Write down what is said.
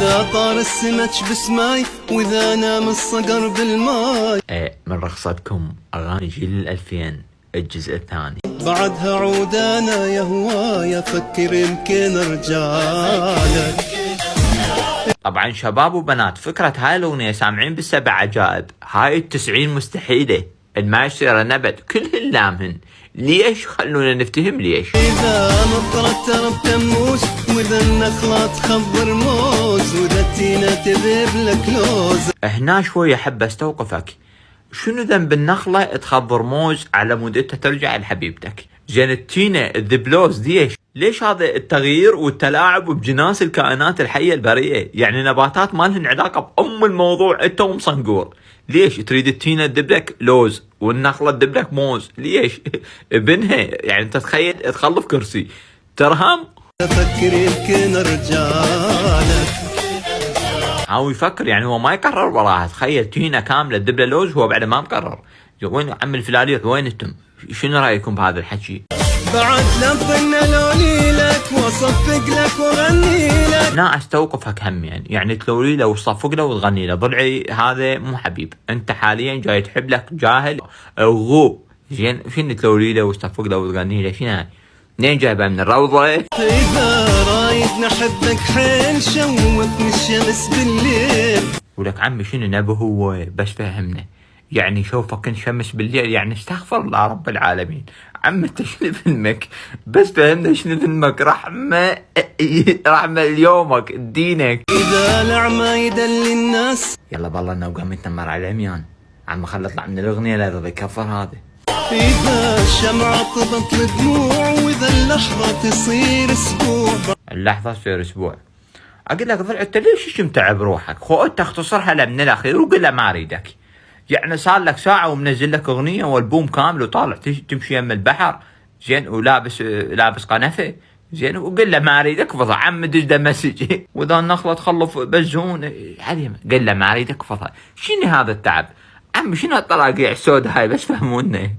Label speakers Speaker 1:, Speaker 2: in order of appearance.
Speaker 1: إذا طار السمك بسماي وإذا نام الصقر بالماي.
Speaker 2: من رخصتكم أغاني جيل الألفين الجزء الثاني.
Speaker 1: بعدها عود أنا يا هواي أفكر يمكن أرجعلك.
Speaker 2: طبعا شباب وبنات، فكرة هاي الأغنية سامعين بالسبع عجائب، هاي ال90 مستحيلة، ما يصير نبت كلهن لامهن. ليش؟ خلونا نفتهم ليش.
Speaker 1: إذا مطرت ترى بتموز وإذا النخلة تخضر موز وإذا التينة تذيب لك لوز.
Speaker 2: هنا شوي أحب أستوقفك، شنو ذنب النخلة تخضر موز على مود انت ترجع لحبيبتك؟ زين التينة تذيب لوز ليش هذا التغيير والتلاعب بجناس الكائنات الحية البريئة؟ يعني نباتات ما لهن علاقة بأم الموضوع، انت ومصنقور. ليش تريد التينة تذيب لك لوز والنخلة تذيب لك موز؟ ليش؟ ابنها يعني انت تخيل تخلف كرسي ترهم.
Speaker 1: أفكر يمكن أرجعلك.
Speaker 2: هو يفكر يعني هو ما يقرر وراها. تخيل تينة كاملة تذيب له لوز وهو بعد ما مقرر. وين عم الفلاليط؟ وين انتم؟ شنو رايكم بهذا الحكي؟
Speaker 1: بعد لفنا لولي لك واصفق لك واغني لك.
Speaker 2: لا استوقفك هم يعني تلولي له وتصفق له وتغني له. ضلعي هذا مو حبيب، انت حاليا جاي تحب لك جاهل غو. زين شنو تلولي له وتصفق له وتغني له؟ شنو هاي؟ منين جايبها؟ من الروضه؟
Speaker 1: اذا رايد نحبك حيل شوفني الشمس بالليل.
Speaker 2: ولك عمي شنو نبه هو؟ بس فهمنا يعني شوفك الشمس بالليل، يعني استغفر الله رب العالمين. عم انت شنو فهمك؟ بس فهمنا شنو فهمك. رحمة ليومك دينك.
Speaker 1: اذا الأعمى يدلي الناس.
Speaker 2: يلا بالله انه قام يتنمر على العميان. عم خلي اطلع من الاغنية لا يكفر هذا.
Speaker 1: اذا الشمعة طبت الدموع واذا اللحظة تصير اسبوع.
Speaker 2: اللحظة تصير اسبوع. اقول لك ضلع انت ليش تمتع بروحك؟ خو انت اختصرها له من الاخير وقل له ما اريدك. يعني صار لك ساعة ومنزل لك اغنية والبوم كامل وطالع تمشي يم البحر زين ولابس قنفة زين وقل له ما اريدك فضع. عم دز له مسج واذا النخلة تخلف بزون عليهم قل له ما اريدك فضع. شنو هذا التعب؟ عم شنو الطلاقيع السوداء هاي؟ بس فهمونا.